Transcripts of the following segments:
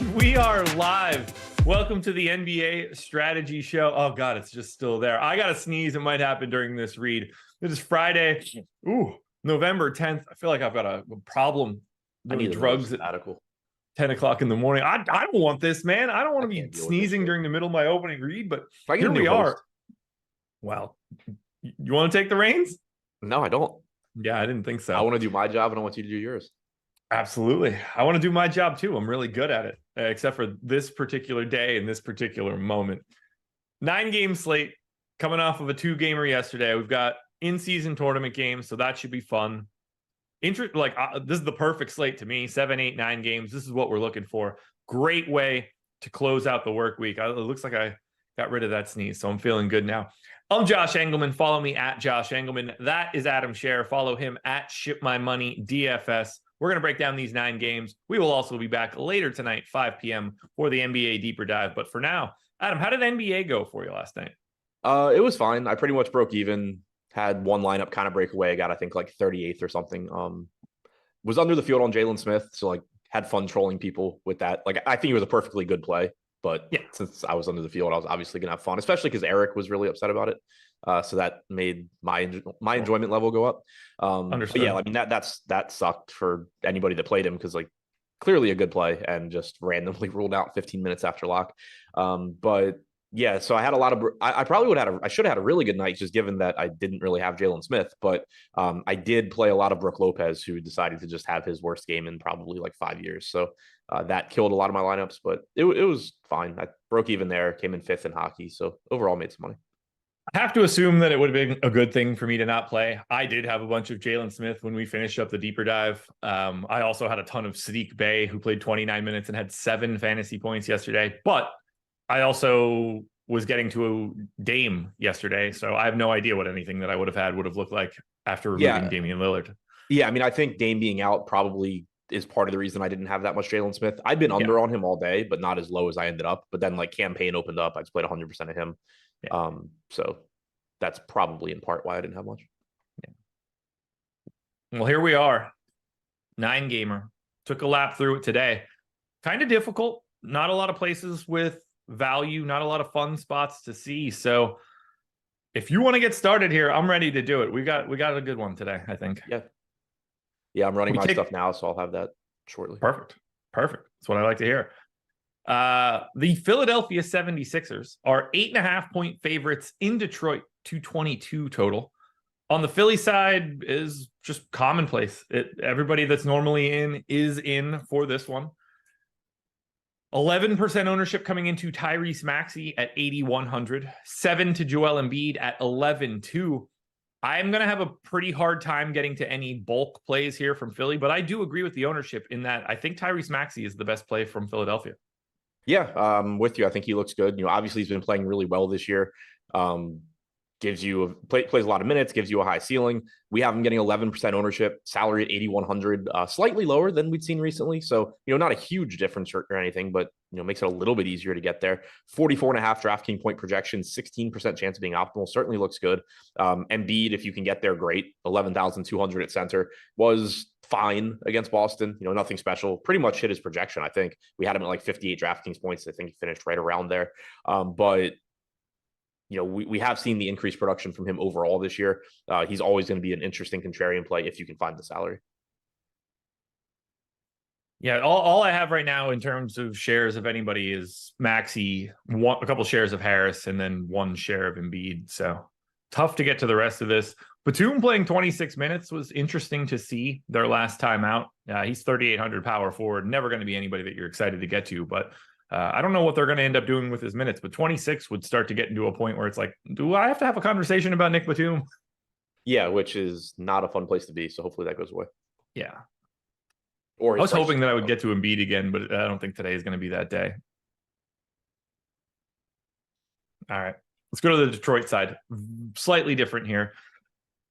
We are live. Welcome to the NBA strategy show. Oh God, it's just still there. I got to sneeze. It might happen during this read. It is Friday. November 10th. I feel like I've got a problem doing drugs at 10 o'clock in the morning. I don't want this, man. I don't want to be sneezing during the middle of my opening read, but here we are. Well, you want to take the reins? No, I don't. Yeah, I didn't think so. I want to do my job and I want you to do yours. Absolutely. I want to do my job too. I'm really good at it, except for this particular day and this particular moment. 9-game slate coming off of a 2-gamer yesterday. We've got in-season tournament games, so that should be fun. This is the perfect slate to me. 7, 8, 9 games. This is what we're looking for. Great way to close out the work week. It looks like I got rid of that sneeze, so I'm feeling good now. I'm Josh Engleman. Follow me at Josh Engleman. That is Adam Scherer. Follow him at Ship My Money DFS. We're going to break down these 9 games. We will also be back later tonight, 5 p.m. for the NBA Deeper Dive. But for now, Adam, how did NBA go for you last night? It was fine. I pretty much broke even. Had one lineup kind of break away. Got, I think, like 38th or something. Was under the field on Jalen Smith. So, like, had fun trolling people with that. Like, I think it was a perfectly good play. But yeah, since I was under the field, I was obviously going to have fun, especially because Eric was really upset about it. So that made my enjoyment level go up. Understood. But yeah, I mean, that sucked for anybody that played him because, like, clearly a good play and just randomly ruled out 15 minutes after lock. But yeah, so I had a lot of I probably I should have had a really good night just given that I didn't really have Jalen Smith, but I did play a lot of Brook Lopez, who decided to just have his worst game in probably like 5 years. So that killed a lot of my lineups, but it was fine. I broke even there, came in 5th in hockey, so overall made some money. I have to assume that it would have been a good thing for me to not play. I did have a bunch of Jalen Smith when we finished up the deeper dive. I also had a ton of Sadiq Bey, who played 29 minutes and had 7 fantasy points yesterday. But I also was getting to a Dame yesterday, so I have no idea what anything that I would have looked like after removing Damian Lillard. Yeah, I mean, I think Dame being out probably is part of the reason I didn't have that much Jalen Smith. I've been under on him all day, but not as low as I ended up. But then, like, campaign opened up, I just played 100% of him. Yeah. So that's probably in part why I didn't have much. Yeah. Well, here we are. 9-gamer. Took a lap through it today. Kind of difficult. Not a lot of places with value, not a lot of fun spots to see. So if you want to get started here, I'm ready to do it. We got a good one today, I think. Yeah, I'm running my stuff now, so I'll have that shortly. Perfect. That's what I like to hear. The Philadelphia 76ers are 8.5-point favorites in Detroit, 222 total. On the Philly side is just commonplace. Everybody that's normally in is in for this one. 11% ownership coming into Tyrese Maxey at 8,100. 7 to Joel Embiid at 11.2. I'm going to have a pretty hard time getting to any bulk plays here from Philly, but I do agree with the ownership in that I think Tyrese Maxey is the best play from Philadelphia. Yeah, I'm with you. I think he looks good. You know, obviously he's been playing really well this year. Gives you plays a lot of minutes, gives you a high ceiling. We have him getting 11% ownership, salary at 8,100, slightly lower than we'd seen recently. So, you know, not a huge difference or anything, but, you know, makes it a little bit easier to get there. 44.5 DraftKings point projection, 16% chance of being optimal. Certainly looks good. Embiid, if you can get there, great. 11,200 at center was fine against Boston. You know, nothing special. Pretty much hit his projection, I think. We had him at like 58 DraftKings points. I think he finished right around there. But you know, we have seen the increased production from him overall this year. He's always going to be an interesting contrarian play if you can find the salary. Yeah, all I have right now in terms of shares of anybody is Maxey, a couple shares of Harris, and then 1 share of Embiid. So tough to get to the rest of this. Batum playing 26 minutes was interesting to see their last time out. He's 3,800 power forward. Never going to be anybody that you're excited to get to, but I don't know what they're going to end up doing with his minutes, but 26 would start to get into a point where it's like, do I have to have a conversation about Nick Batum? Yeah, which is not a fun place to be. So hopefully that goes away. Yeah. Or I was hoping that I would get to Embiid again, but I don't think today is going to be that day. All right. Let's go to the Detroit side. Slightly different here.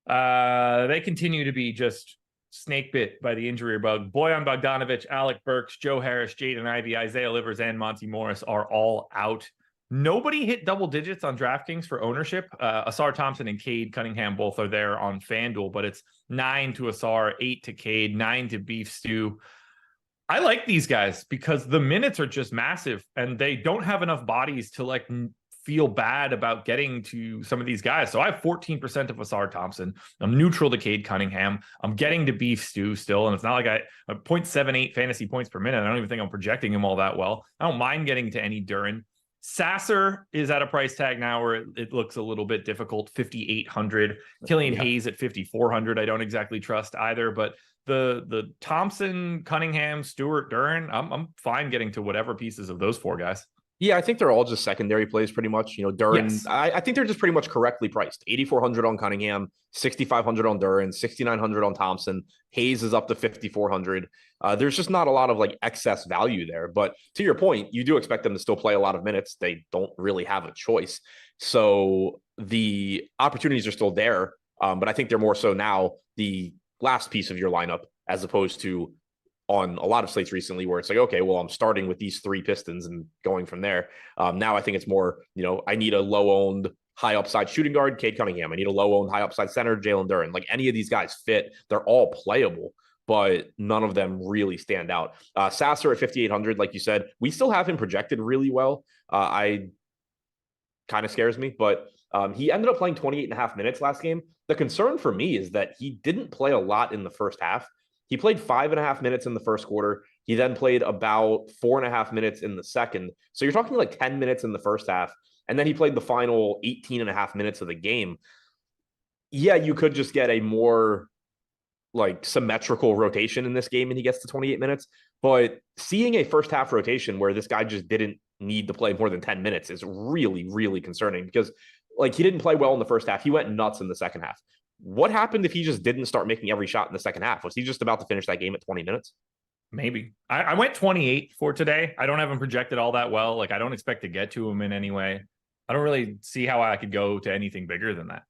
They continue to be just snake bit by the injury bug. Bojan Bogdanovic, Alec Burks, Joe Harris, Jaden Ivey, Isaiah Livers, and Monty Morris are all out. Nobody hit double digits on DraftKings for ownership. Asar Thompson and Cade Cunningham both are there on FanDuel, but it's 9 to Asar, 8 to Cade, 9 to Beef Stew. I like these guys because the minutes are just massive and they don't have enough bodies to like feel bad about getting to some of these guys. So I have 14% of Asar Thompson. I'm neutral to Cade Cunningham. I'm getting to Beef Stew still. And it's not like I 0.78 fantasy points per minute. I don't even think I'm projecting him all that well. I don't mind getting to any Duren. Sasser is at a price tag now where it looks a little bit difficult. 5,800. Killian Hayes at 5,400. I don't exactly trust either, but the Thompson, Cunningham, Stewart, Duren, I'm fine getting to whatever pieces of those four guys. Yeah, I think they're all just secondary plays pretty much. Duren, Yes. I think they're just pretty much correctly priced. 8,400 on Cunningham, 6,500 on Duren, 6,900 on Thompson. Hayes is up to 5,400. There's just not a lot of like excess value there. But to your point, you do expect them to still play a lot of minutes. They don't really have a choice. So the opportunities are still there. But I think they're more so now the last piece of your lineup as opposed to on a lot of slates recently where it's like, okay, well, I'm starting with these three Pistons and going from there. Now I think it's more, I need a low-owned, high upside shooting guard, Cade Cunningham. I need a low-owned, high upside center, Jalen Duren. Like any of these guys fit. They're all playable, but none of them really stand out. Sasser at 5,800, like you said, we still have him projected really well. I kind of scares me, but he ended up playing 28 and a half minutes last game. The concern for me is that he didn't play a lot in the first half. He played 5.5 minutes in the first quarter. He then played about 4.5 minutes in the second. So you're talking like 10 minutes in the first half. And then he played the final 18.5 minutes of the game. Yeah, you could just get a more like symmetrical rotation in this game and he gets to 28 minutes. But seeing a first half rotation where this guy just didn't need to play more than 10 minutes is really, really concerning because like he didn't play well in the first half. He went nuts in the second half. What happened if he just didn't start making every shot in the second half? Was he just about to finish that game at 20 minutes? Maybe. I went 28 for today. I don't have him projected all that well. Like I don't expect to get to him in any way. I don't really see how I could go to anything bigger than that.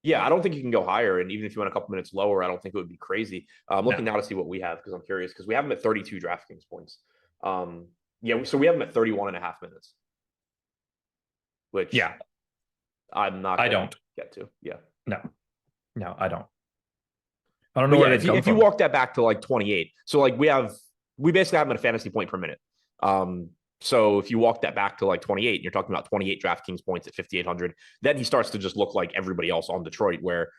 Yeah, I don't think you can go higher. And even if you went a couple minutes lower, I don't think it would be crazy. I'm looking now to see what we have because I'm curious because we have him at 32 DraftKings points. So we have him at 31 and a half minutes. Which I'm not I don't get to. Yeah. No, I don't. I don't know where if you walk that back to like 28. So like we basically have him at a fantasy point per minute. So if you walk that back to like 28, and you're talking about 28 DraftKings points at 5,800, then he starts to just look like everybody else on Detroit, where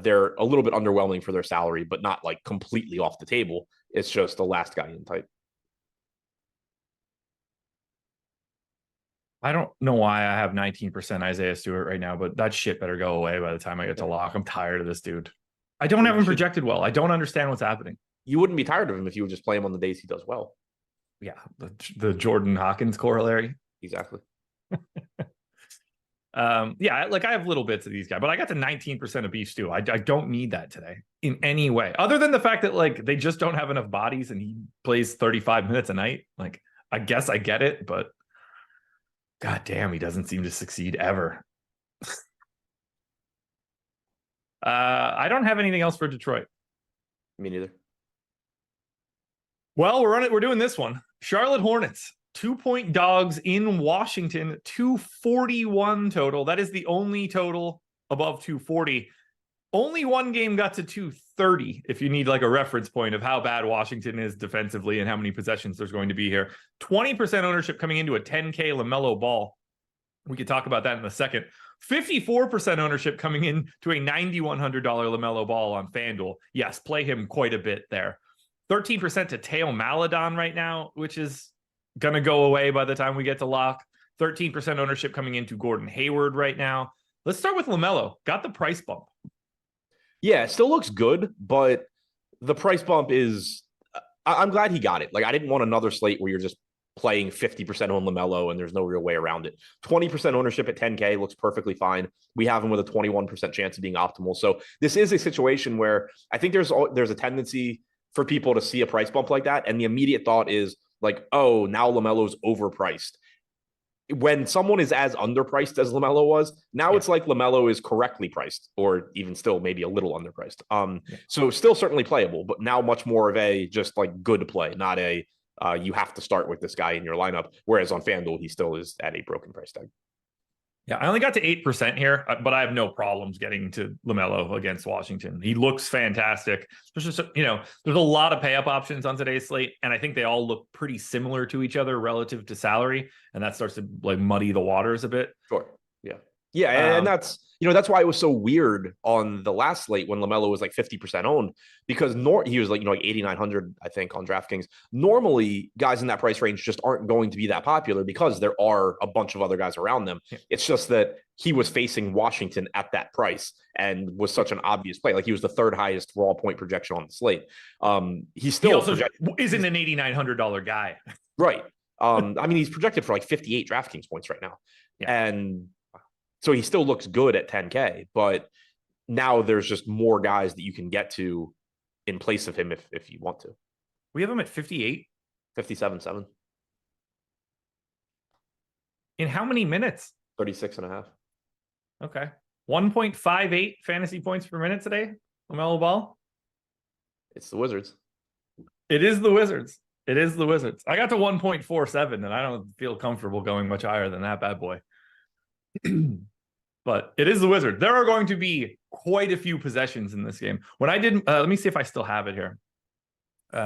they're a little bit underwhelming for their salary, but not like completely off the table. It's just the last guy in type. I don't know why I have 19% Isaiah Stewart right now, but that shit better go away by the time I get to lock. I'm tired of this dude. I don't have him projected well. I don't understand what's happening. You wouldn't be tired of him if you would just play him on the days he does well. Yeah, the Jordan Hawkins corollary. Exactly. Like I have little bits of these guys, but I got to 19% of Beef Stew. I don't need that today in any way, other than the fact that like they just don't have enough bodies and he plays 35 minutes a night. Like I guess I get it, but God damn, he doesn't seem to succeed ever. I don't have anything else for Detroit. Me neither. Well, we're doing this one. Charlotte Hornets, 2-point dogs in Washington, 241 total. That is the only total above 240. Only one game got to 230, if you need like a reference point of how bad Washington is defensively and how many possessions there's going to be here. 20% ownership coming into a 10K LaMelo Ball. We could talk about that in a second. 54% ownership coming in to a $9,100 LaMelo Ball on FanDuel. Yes, play him quite a bit there. 13% to Teo Maladon right now, which is going to go away by the time we get to lock. 13% ownership coming into Gordon Hayward right now. Let's start with LaMelo. Got the price bump. Yeah, it still looks good, but the price bump is, I'm glad he got it. Like, I didn't want another slate where you're just playing 50% on LaMelo and there's no real way around it. 20% ownership at 10K looks perfectly fine. We have him with a 21% chance of being optimal. So this is a situation where I think there's a tendency for people to see a price bump like that. And the immediate thought is like, oh, now LaMelo's overpriced. When someone is as underpriced as LaMelo was, now it's like LaMelo is correctly priced, or even still maybe a little underpriced. So still certainly playable, but now much more of a just like good play, not a you have to start with this guy in your lineup. Whereas on FanDuel, he still is at a broken price tag. Yeah, I only got to 8% here, but I have no problems getting to LaMelo against Washington. He looks fantastic. There's just, there's a lot of pay up options on today's slate, and I think they all look pretty similar to each other relative to salary, and that starts to like muddy the waters a bit. Sure. Yeah. Yeah, and that's that's why it was so weird on the last slate when LaMelo was like 50% owned, because he was like like 8,900 I think on DraftKings. Normally, guys in that price range just aren't going to be that popular because there are a bunch of other guys around them. Yeah. It's just that he was facing Washington at that price and was such an obvious play. Like he was the third highest raw point projection on the slate. He also isn't an $8,900 guy, right? I mean, he's projected for like 58 DraftKings points right now, and so he still looks good at 10K, but now there's just more guys that you can get to in place of him if you want to. We have him at 58? 57.7. In how many minutes? 36.5. Okay. 1.58 fantasy points per minute today, LaMelo Ball. It's the Wizards. It is the Wizards. It is the Wizards. I got to 1.47, and I don't feel comfortable going much higher than that bad boy. But it is the Wizard. There are going to be quite a few possessions in this game. When I did, let me see if I still have it here. Where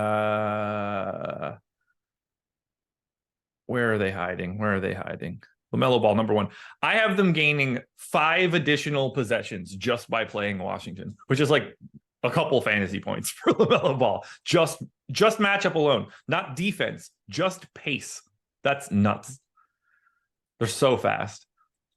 are they hiding? Where are they hiding? LaMelo Ball, number one. I have them gaining 5 additional possessions just by playing Washington, which is like a couple fantasy points for LaMelo Ball. Just matchup alone, not defense, just pace. That's nuts. They're so fast.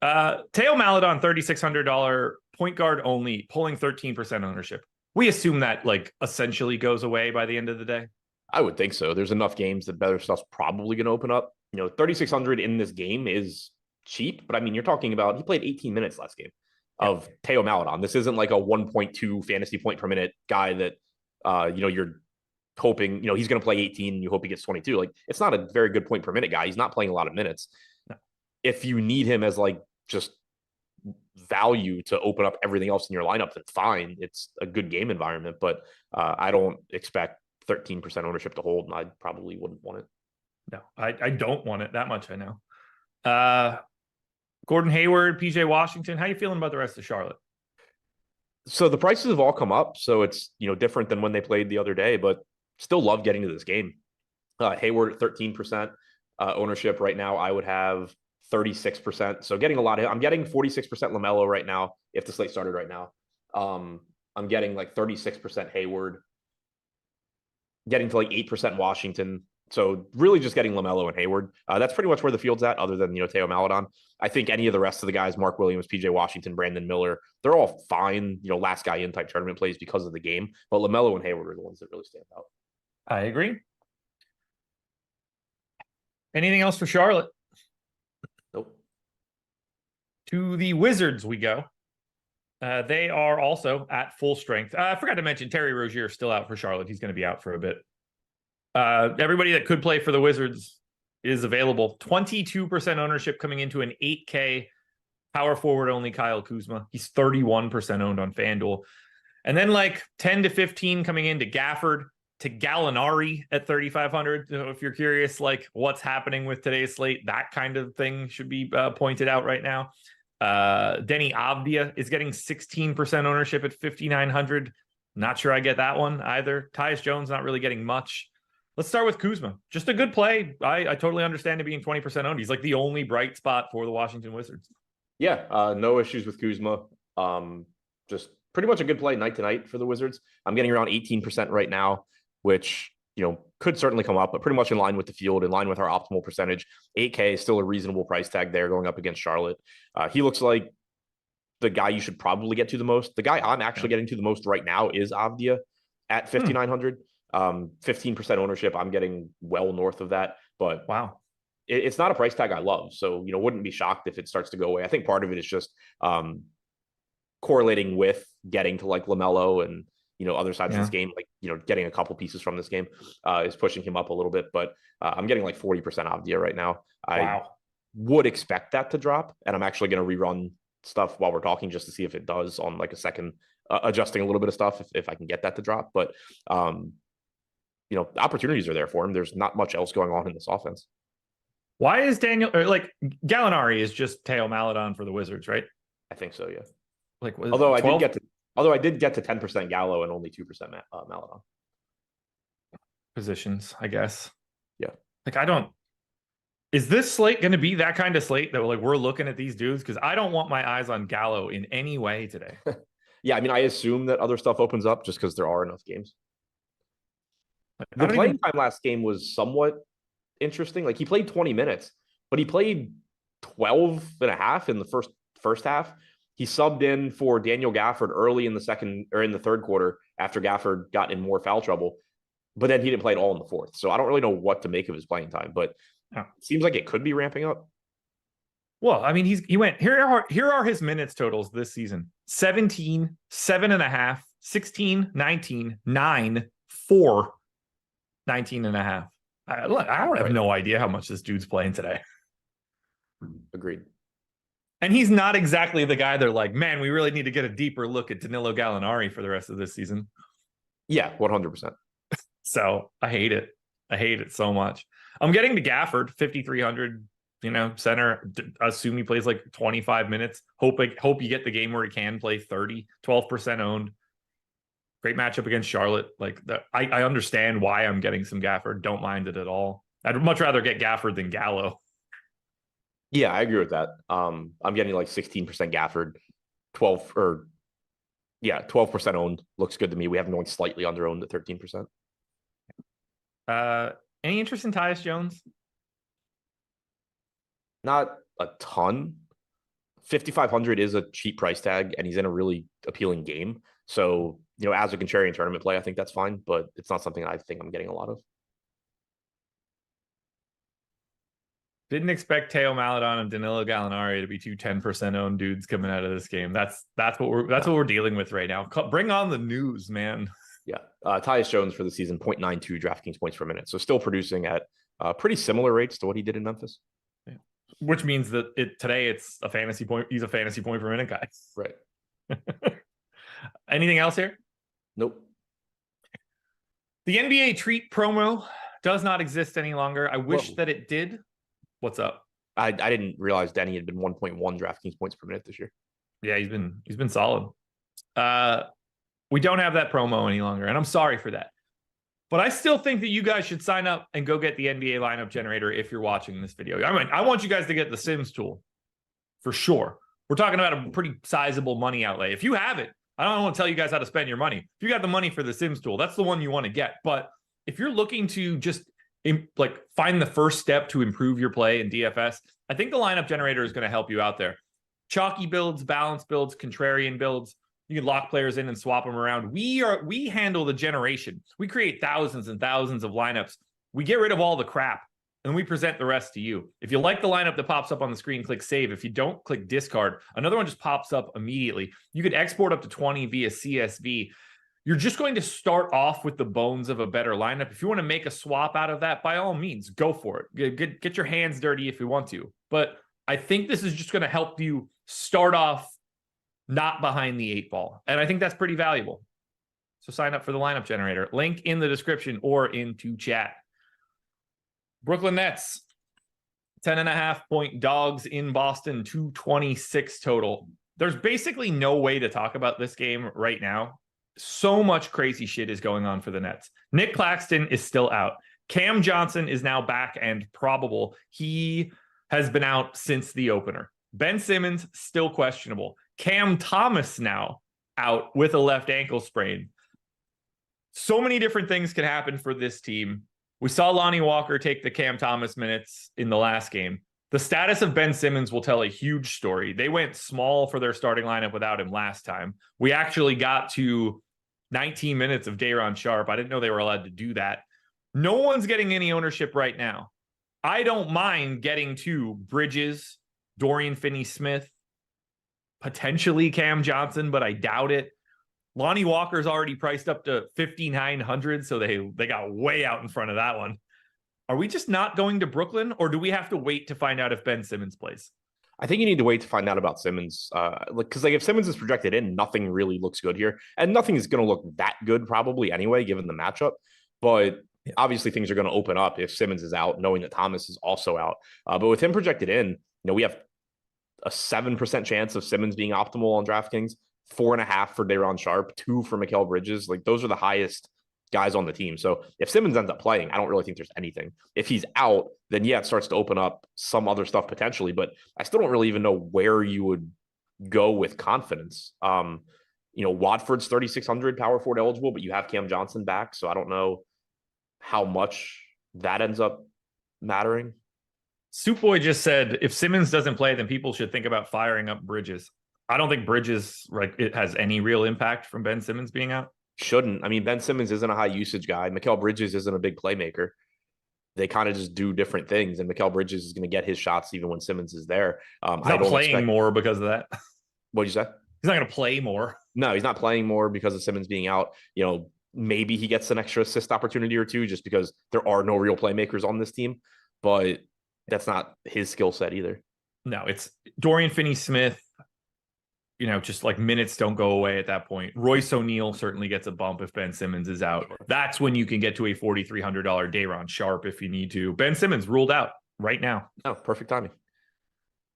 Teo Maledon, $3,600 point guard only, pulling 13% ownership. We assume that like essentially goes away by the end of the day. I would think so. There's enough games that better stuff's probably going to open up. 3,600 in this game is cheap, but I mean, you're talking about he played 18 minutes last game of Teo Maledon. This isn't like a 1.2 fantasy point per minute guy that you're hoping he's going to play 18 and you hope he gets 22. Like it's not a very good point per minute guy. He's not playing a lot of minutes. No. If you need him as like just value to open up everything else in your lineup, then fine. It's a good game environment, but I don't expect 13% ownership to hold, and I probably wouldn't want it. No, I don't want it that much. I know. Gordon Hayward, PJ Washington. How you feeling about the rest of Charlotte? So the prices have all come up, so it's different than when they played the other day, but still love getting to this game. Hayward at 13% ownership right now. I would have 36%. So getting a lot of, I'm getting 46% LaMelo right now. If the slate started right now, I'm getting like 36% Hayward, getting to like 8% Washington. So really just getting LaMelo and Hayward. That's pretty much where the field's at, other than, Teo Maledon. I think any of the rest of the guys, Mark Williams, PJ Washington, Brandon Miller, they're all fine, last guy in type tournament plays because of the game. But LaMelo and Hayward are the ones that really stand out. I agree. Anything else for Charlotte? Nope. To the Wizards we go. They are also at full strength. I forgot to mention Terry Rozier is still out for Charlotte. He's going to be out for a bit. Everybody that could play for the Wizards is available. 22% ownership coming into an 8K power forward only Kyle Kuzma. He's 31% owned on FanDuel. And then like 10 to 15 coming into Gafford, to Gallinari at 3,500. If you're curious, like what's happening with today's slate, that kind of thing should be pointed out right now. Denny Avdia is getting 16% ownership at 5,900. Not sure I get that one either. Tyus Jones not really getting much. Let's start with Kuzma. Just a good play. I totally understand it being 20% owned. He's like the only bright spot for the Washington Wizards. Yeah, no issues with Kuzma. Just pretty much a good play night to night for the Wizards. I'm getting around 18% right now, which could certainly come up, but pretty much in line with the field, in line with our optimal percentage. 8K is still a reasonable price tag there going up against Charlotte. He looks like the guy you should probably get to the most. The guy I'm actually getting to the most right now is Avdia at 5,900. 15% ownership. I'm getting well north of that, but wow, it's not a price tag I love. So, wouldn't be shocked if it starts to go away. I think part of it is just correlating with getting to like LaMelo and, other sides of this game, like, getting a couple pieces from this game is pushing him up a little bit, but I'm getting like 40% Avdia right now. I would expect that to drop, and I'm actually going to rerun stuff while we're talking just to see if it does on like a second, adjusting a little bit of stuff if I can get that to drop. But, opportunities are there for him. There's not much else going on in this offense. Why is Daniel or like Gallinari is just Teo Maledon for the Wizards, right? I think so, yeah. Like was Although 12 I did get to 10% Gallo and only 2% Maledon. positions, I guess. Yeah. Like I don't. Is this slate going to be that kind of slate that like we're looking at these dudes? Because I don't want my eyes on Gallo in any way today. Yeah, I mean, I assume that other stuff opens up just because there are enough games. Like, The playing time last game was somewhat interesting. Like he played 20 minutes, but he played 12 and a half in the first half. He subbed in for Daniel Gafford early in the third quarter after Gafford got in more foul trouble, but then he didn't play at all in the fourth. So I don't really know what to make of his playing time, but it seems like it could be ramping up. Well, I mean, he went here are his minutes totals this season: 17, 7.5, 16, 19, 9, 4, 19 and a half. I don't have no idea how much this dude's playing today. Agreed. And he's not exactly the guy they're like, man, we really need to get a deeper look at Danilo Gallinari for the rest of this season. Yeah, 100%. So I hate it. I hate it so much. I'm getting to Gafford, 5,300, center. Assume he plays like 25 minutes. Hope you get the game where he can play 30, 12% owned. Great matchup against Charlotte. Like I understand why I'm getting some Gafford. Don't mind it at all. I'd much rather get Gafford than Gallo. Yeah, I agree with that. I'm getting like 16% Gafford, 12% owned. Looks good to me. We have him going slightly under owned at 13%. Any interest in Tyus Jones? Not a ton. 5,500 is a cheap price tag, and he's in a really appealing game. So, as a contrarian tournament play, I think that's fine, but it's not something I think I'm getting a lot of. Didn't expect Teo Maledon and Danilo Gallinari to be two 10% owned dudes coming out of this game. That's what we're dealing with right now. Bring on the news, man. Yeah. Tyus Jones for the season, 0.92 DraftKings points per minute. So still producing at pretty similar rates to what he did in Memphis. Yeah. Which means that today it's a fantasy point. He's a fantasy point per minute guy. Right. Anything else here? Nope. The NBA treat promo does not exist any longer. I wish that it did. What's up? I didn't realize Denny had been 1.1 DraftKings points per minute this year. Yeah, he's been solid. We don't have that promo any longer, and I'm sorry for that. But I still think that you guys should sign up and go get the NBA lineup generator if you're watching this video. I mean, I want you guys to get the Sims tool for sure. We're talking about a pretty sizable money outlay. If you have it, I don't want to tell you guys how to spend your money. If you got the money for the Sims tool, that's the one you want to get. But if you're looking to just find the first step to improve your play in DFS, I think the lineup generator is going to help you out there. Chalky builds, balanced builds, contrarian builds. You can lock players in and swap them around. We handle the generation. We create thousands and thousands of lineups. We get rid of all the crap and we present the rest to you. If you like the lineup that pops up on the screen, click save. If you don't, click discard. Another one just pops up immediately. You could export up to 20 via CSV. You're just going to start off with the bones of a better lineup. If you want to make a swap out of that, by all means, go for it. Get your hands dirty if you want to. But I think this is just going to help you start off not behind the 8 ball. And I think that's pretty valuable. So sign up for the lineup generator. Link in the description or into chat. Brooklyn Nets, 10.5 point dogs in Boston, 226 total. There's basically no way to talk about this game right now. So much crazy shit is going on for the Nets. Nick Claxton is still out. Cam Johnson is now back and probable. He has been out since the opener. Ben Simmons, still questionable. Cam Thomas now out with a left ankle sprain. So many different things can happen for this team. We saw Lonnie Walker take the Cam Thomas minutes in the last game. The status of Ben Simmons will tell a huge story. They went small for their starting lineup without him last time. We actually got to 19 minutes of Day'Ron Sharpe. I didn't know they were allowed to do that. No one's getting any ownership right now. I don't mind getting to Bridges, Dorian Finney-Smith, potentially Cam Johnson, but I doubt it. Lonnie Walker's already priced up to 5,900, so they got way out in front of that one. Are we just not going to Brooklyn, or do we have to wait to find out if Ben Simmons plays? I think you need to wait to find out about Simmons. Because if Simmons is projected in, nothing really looks good here. And nothing is going to look that good probably anyway, given the matchup. But Obviously, things are going to open up if Simmons is out, knowing that Thomas is also out. But with him projected in, we have a 7% chance of Simmons being optimal on DraftKings, 4.5 for Day'Ron Sharpe, 2 for Mikal Bridges. Like, those are the highest guys on the team. So if Simmons ends up playing, I don't really think there's anything. If he's out, then yeah, it starts to open up some other stuff potentially, but I still don't really even know where you would go with confidence. Watford's 3,600 power forward eligible, but you have Cam Johnson back. So I don't know how much that ends up mattering. Soup Boy just said, if Simmons doesn't play, then people should think about firing up Bridges. I don't think Bridges, it has any real impact from Ben Simmons being out. Shouldn't. I mean, Ben Simmons isn't a high usage guy. Mikal Bridges isn't a big playmaker. They kind of just do different things, and Mikal Bridges is going to get his shots even when Simmons is there. He's not playing more because of that. What'd you say? He's not going to play more. No, he's not playing more because of Simmons being out. Maybe he gets an extra assist opportunity or two just because there are no real playmakers on this team, but that's not his skill set either. No, it's Dorian Finney-Smith. Just like minutes don't go away at that point. Royce O'Neal certainly gets a bump if Ben Simmons is out. Sure. That's when you can get to a $4,300 Day'Ron Sharpe if you need to. Ben Simmons ruled out right now. Oh, perfect timing.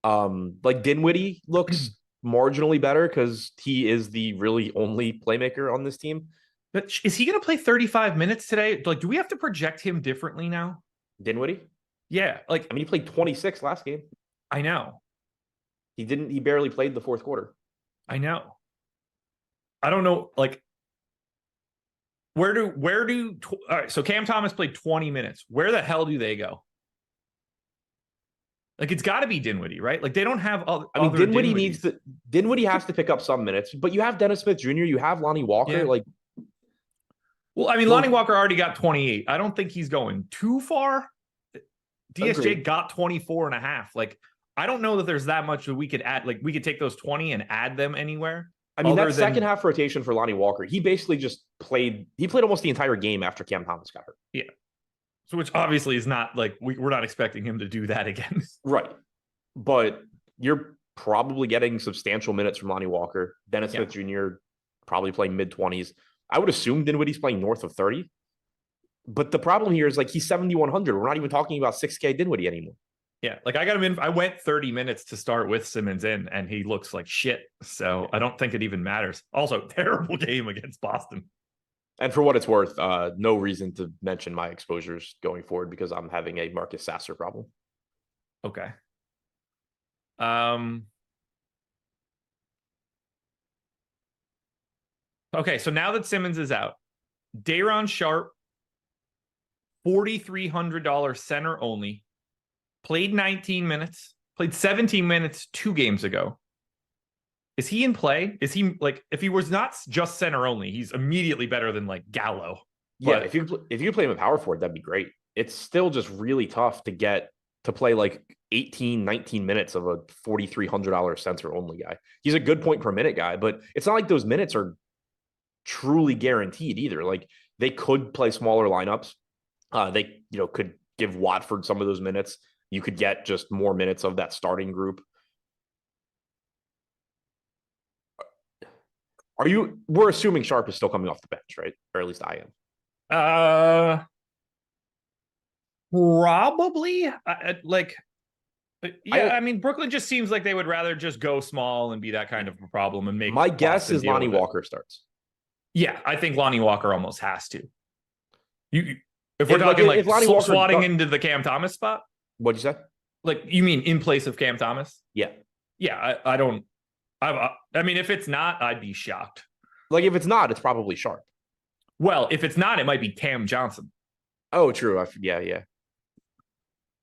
Dinwiddie looks marginally better because he is the really only playmaker on this team. But is he going to play 35 minutes today? Do we have to project him differently now? Dinwiddie? Yeah. He played 26 last game. I know. He barely played the fourth quarter. I know. I don't know. All right, so Cam Thomas played 20 minutes. Where the hell do they go? It's got to be Dinwiddie, right? They don't have other. Dinwiddie has to pick up some minutes, but you have Dennis Smith Jr., you have Lonnie Walker. Yeah. Lonnie Walker already got 28. I don't think he's going too far. DSJ Agreed. Got 24 and a half. I don't know that there's that much that we could add. We could take those 20 and add them anywhere. That second half rotation for Lonnie Walker, he basically just played almost the entire game after Cam Thomas got hurt. Yeah. So which obviously is not we're not expecting him to do that again. Right. But you're probably getting substantial minutes from Lonnie Walker. Dennis Smith Jr. probably playing mid-20s. I would assume Dinwiddie's playing north of 30. But the problem here is he's 7,100. We're not even talking about 6K Dinwiddie anymore. Yeah, I got him in. I went 30 minutes to start with Simmons in, and he looks like shit. So I don't think it even matters. Also, terrible game against Boston. And for what it's worth, no reason to mention my exposures going forward because I'm having a Marcus Sasser problem. Okay. Okay, so now that Simmons is out, Day'Ron Sharpe, $4,300 center only. Played 19 minutes, played 17 minutes 2 games ago. Is he in play? Is he if he was not just center only, he's immediately better than Gallo. Yeah, if you play him at power forward, that'd be great. It's still just really tough to get to play 18, 19 minutes of a $4,300 center only guy. He's a good point per minute guy, but it's not like those minutes are truly guaranteed either. They could play smaller lineups. They could give Watford some of those minutes. You could get just more minutes of that starting group. We're assuming Sharpe is still coming off the bench, right? Or at least I am. Probably. Brooklyn just seems like they would rather just go small and be that kind of a problem and make. My guess is Lonnie Walker starts. Yeah, I think Lonnie Walker almost has to. If we're talking if Lonnie Walker swatting into the Cam Thomas spot. What'd you say? You mean in place of Cam Thomas? Yeah. Yeah, I don't. If it's not, I'd be shocked. If it's not, it's probably Sharpe. Well, if it's not, it might be Cam Johnson. Oh, true. Yeah.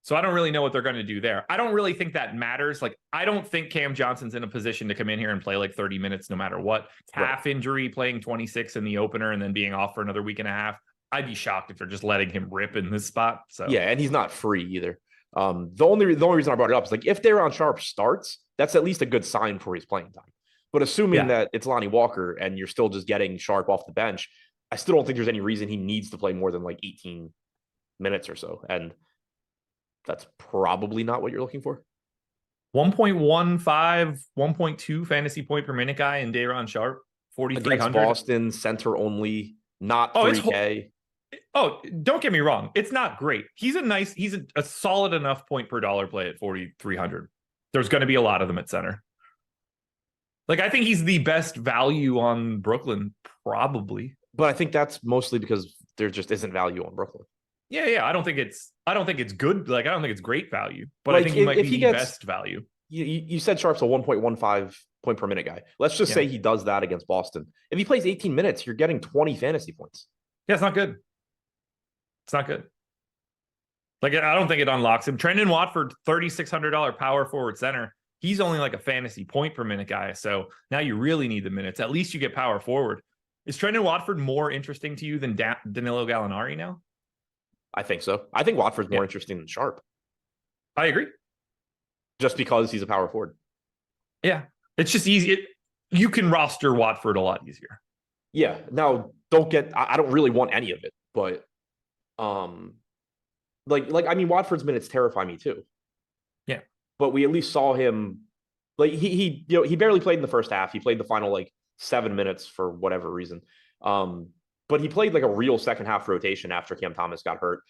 So I don't really know what they're going to do there. I don't really think that matters. I don't think Cam Johnson's in a position to come in here and play 30 minutes no matter what. Calf injury, playing 26 in the opener and then being off for another week and a half. I'd be shocked if they're just letting him rip in this spot. So yeah, and he's not free either. The only reason I brought it up is if Day'Ron Sharpe starts, that's at least a good sign for his playing time. But assuming that it's Lonnie Walker and you're still just getting Sharpe off the bench, I still don't think there's any reason he needs to play more than 18 minutes or so. And that's probably not what you're looking for. 1.15, 1.2 fantasy point per minute guy in Day'Ron Sharpe, 4,300. Against Boston, center only, not 3K. Oh, don't get me wrong. It's not great. He's a solid enough point per dollar play at 4,300. There's going to be a lot of them at center. Like, I think he's the best value on Brooklyn, probably. But I think that's mostly because there just isn't value on Brooklyn. Yeah. I don't think it's good. Like, I don't think it's great value, but like, I think he might be the best value. You said Sharp's a 1.15 point per minute guy. Let's just say he does that against Boston. If he plays 18 minutes, you're getting 20 fantasy points. Yeah, it's not good. It's not good. Like, I don't think it unlocks him. Trendon Watford, $3,600 power forward center. He's only like a fantasy point per minute guy. So now you really need the minutes. At least you get power forward. Is Trendon Watford more interesting to you than Danilo Gallinari now? I think so. I think Watford's more interesting than Sharp. I agree. Just because he's a power forward. Yeah. It's just easy. You can roster Watford a lot easier. Yeah. Now, I don't really want any of it, but I mean, Watford's minutes terrify me too. Yeah. But we at least saw him, like, he barely played in the first half. He played the final like 7 minutes for whatever reason. But he played like a real second half rotation after Cam Thomas got hurt.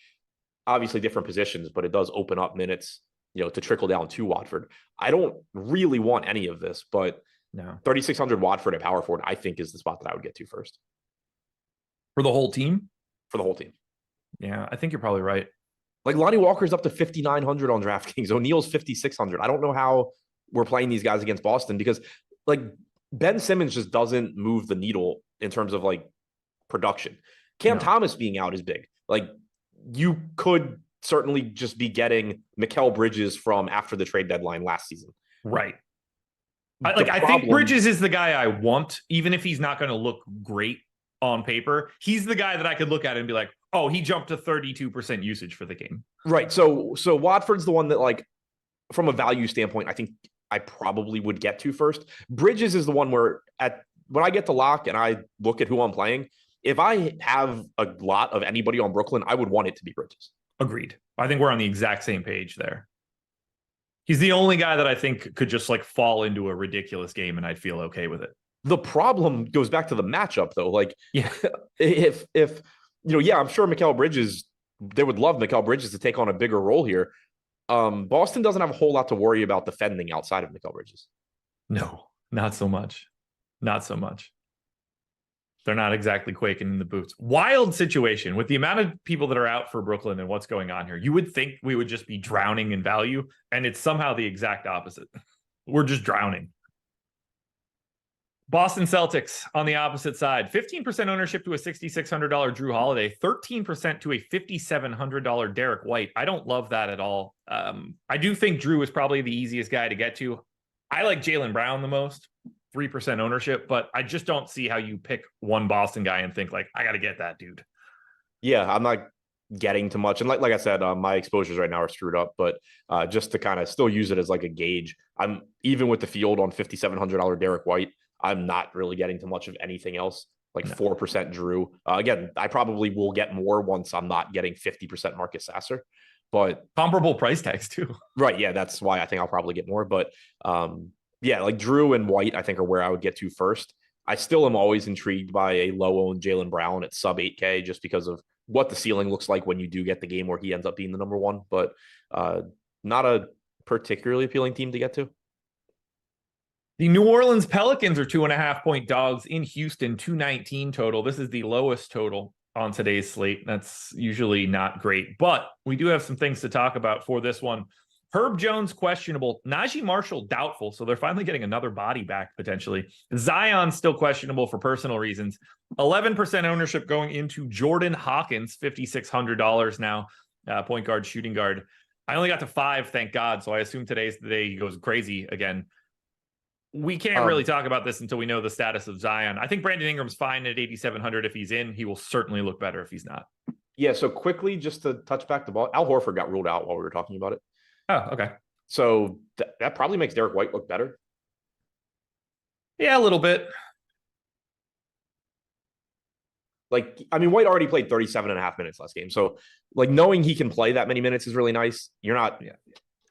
Obviously different positions, but it does open up minutes, to trickle down to Watford. I don't really want any of this, but no. 3,600 Watford at power forward, I think, is the spot that I would get to first. For the whole team? For the whole team. Yeah, I think you're probably right. Like, Lonnie Walker's up to 5,900 on DraftKings. O'Neal's 5,600. I don't know how we're playing these guys against Boston because, like, Ben Simmons just doesn't move the needle in terms of, like, production. Cam Thomas being out is big. Like, you could certainly just be getting Mikal Bridges from after the trade deadline last season. Right. I think Bridges is the guy I want, even if he's not going to look great on paper. He's the guy that I could look at and be like, oh, he jumped to 32% usage for the game. Right. So Watford's the one that, like, from a value standpoint, I think I probably would get to first. Bridges is the one where when I get to lock and I look at who I'm playing, if I have a lot of anybody on Brooklyn, I would want it to be Bridges. Agreed. I think we're on the exact same page there. He's the only guy that I think could just like fall into a ridiculous game and I'd feel okay with it. The problem goes back to the matchup though. Like, yeah, if I'm sure Mikal Bridges, they would love Mikal Bridges to take on a bigger role here. Boston doesn't have a whole lot to worry about defending outside of Mikal Bridges. No, not so much. Not so much. They're not exactly quaking in the boots. Wild situation with the amount of people that are out for Brooklyn and what's going on here. You would think we would just be drowning in value, and it's somehow the exact opposite. We're just drowning. Boston Celtics on the opposite side. 15% ownership to a $6,600 Jrue Holiday, 13% to a $5,700 Derek White. I don't love that at all. I do think Jrue is probably the easiest guy to get to. I like Jaylen Brown the most, 3% ownership, but I just don't see how you pick one Boston guy and think like, I got to get that dude. Yeah, I'm not getting too much. And like I said, my exposures right now are screwed up, but just to kind of still use it as like a gauge, I'm even with the field on $5,700 Derek White, I'm not really getting to much of anything else, like 4% Jrue. Again, I probably will get more once I'm not getting 50% Marcus Sasser, but comparable price tags too. Right. Yeah. That's why I think I'll probably get more, but yeah, like Jrue and White, I think are where I would get to first. I still am always intrigued by a low owned Jaylen Brown at sub 8K just because of what the ceiling looks like when you do get the game where he ends up being the number one, but not a particularly appealing team to get to. The New Orleans Pelicans are 2.5-point dogs in Houston, 219 total. This is the lowest total on today's slate. That's usually not great, but we do have some things to talk about for this one. Herb Jones, questionable. Najee Marshall, doubtful. So they're finally getting another body back, potentially. Zion, still questionable for personal reasons. 11% ownership going into Jordan Hawkins, $5,600 now. Point guard, shooting guard. I only got to 5, thank God. So I assume today's the day he goes crazy again. We can't really talk about this until we know the status of Zion. I think Brandon Ingram's fine at 8,700 if he's in. He will certainly look better if he's not. Yeah, so quickly, just to touch back the ball, Al Horford got ruled out while we were talking about it. Oh, okay. So that probably makes Derek White look better. Yeah, a little bit. Like, I mean, White already played 37.5 minutes last game. So, like, knowing he can play that many minutes is really nice. You're not,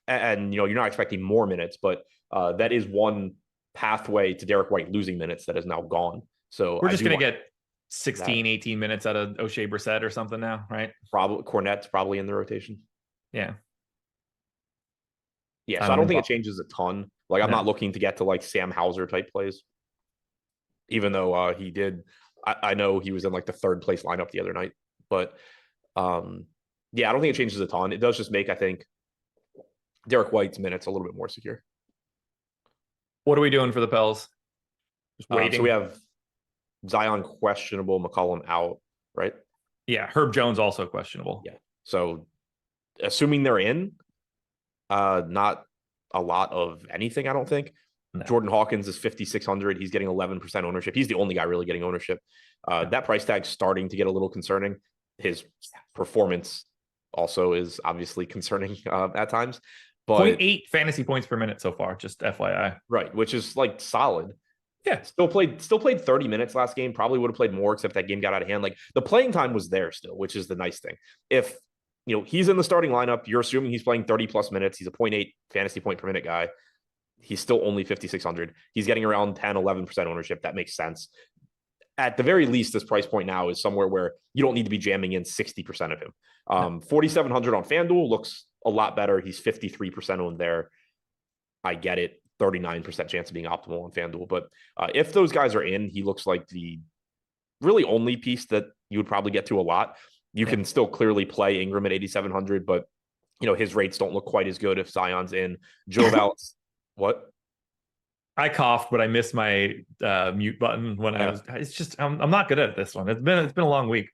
and you're not expecting more minutes, but that is one pathway to Derek White losing minutes that is now gone. So we're just going to get 16, 18 minutes out of O'Shea Brissett or something now, right? Probably Cornette's probably in the rotation. Yeah. Yeah, so I don't think it changes a ton. Like, I'm No. not looking to get to like Sam Hauser type plays, even though he did. I know he was in like the third place lineup the other night, but yeah, I don't think it changes a ton. It does just make, I think, Derek White's minutes a little bit more secure. What are we doing for the Pels? Just waiting. So we have Zion questionable, McCollum out, right? Yeah, Herb Jones also questionable. Yeah. So assuming they're in, not a lot of anything, I don't think. No. Jordan Hawkins is 5,600. He's getting 11% ownership. He's the only guy really getting ownership. That price tag's starting to get a little concerning. His performance also is obviously concerning at times. But 0.8 fantasy points per minute so far, just FYI. Right, which is like solid. Yeah. Still played 30 minutes last game. Probably would have played more, except that game got out of hand. Like, the playing time was there still, which is the nice thing. If he's in the starting lineup, you're assuming he's playing 30 plus minutes. He's a 0.8 fantasy point per minute guy. He's still only 5,600. He's getting around 10, 11% ownership. That makes sense. At the very least, this price point now is somewhere where you don't need to be jamming in 60% of him. 4,700 on FanDuel looks a lot better. He's 53% owned there. I get it. 39% chance of being optimal on FanDuel. But if those guys are in, he looks like the really only piece that you would probably get to a lot. You can still clearly play Ingram at 8,700, but his rates don't look quite as good if Zion's in. Joe Vallis, what? I coughed, but I missed my mute button when I was. It's just I'm not good at this one. It's been a long week.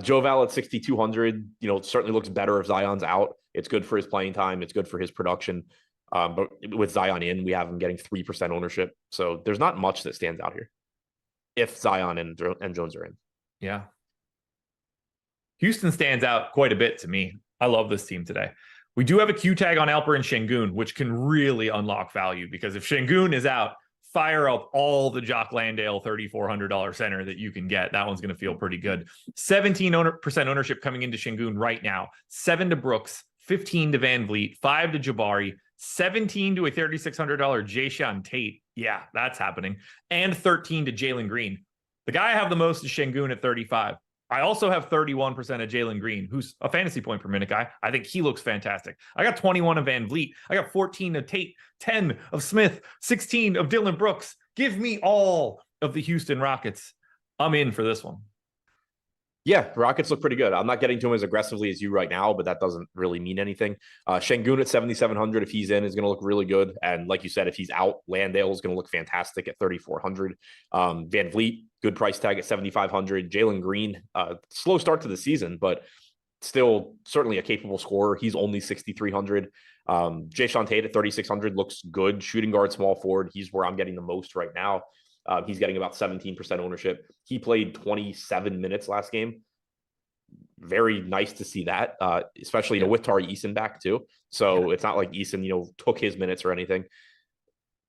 Joe Val at 6,200. Certainly looks better if Zion's out. It's good for his playing time. It's good for his production. But with Zion in, we have him getting 3% ownership. So there's not much that stands out here if Zion and Jones are in. Yeah. Houston stands out quite a bit to me. I love this team today. We do have a Q tag on Alper and Şengün, which can really unlock value, because if Şengün is out, fire up all the Jock Landale $3,400 center that you can get. That one's going to feel pretty good. 17% ownership coming into Şengün right now. 7 to Brooks, 15 to Van Vliet, 5 to Jabari, 17 to a $3,600 Jayshawn Tate. Yeah, that's happening. And 13 to Jalen Green. The guy I have the most is Şengün at 35. I also have 31% of Jalen Green, who's a fantasy point per minute guy. I think he looks fantastic. I got 21 of Van Vliet. I got 14 of Tate, 10 of Smith, 16 of Dylan Brooks. Give me all of the Houston Rockets. I'm in for this one. Yeah, Rockets look pretty good. I'm not getting to him as aggressively as you right now, but that doesn't really mean anything. Şengün at 7,700, if he's in, is going to look really good. And like you said, if he's out, Landale is going to look fantastic at 3,400. Van Vliet, good price tag at 7,500. Jalen Green, slow start to the season, but still certainly a capable scorer. He's only 6,300. Jayshawn Tate at 3,600 looks good. Shooting guard, small forward. He's where I'm getting the most right now. He's getting about 17% ownership. He played 27 minutes last game. Very nice to see that, especially with Tari Eason back too. So it's not like Eason, took his minutes or anything.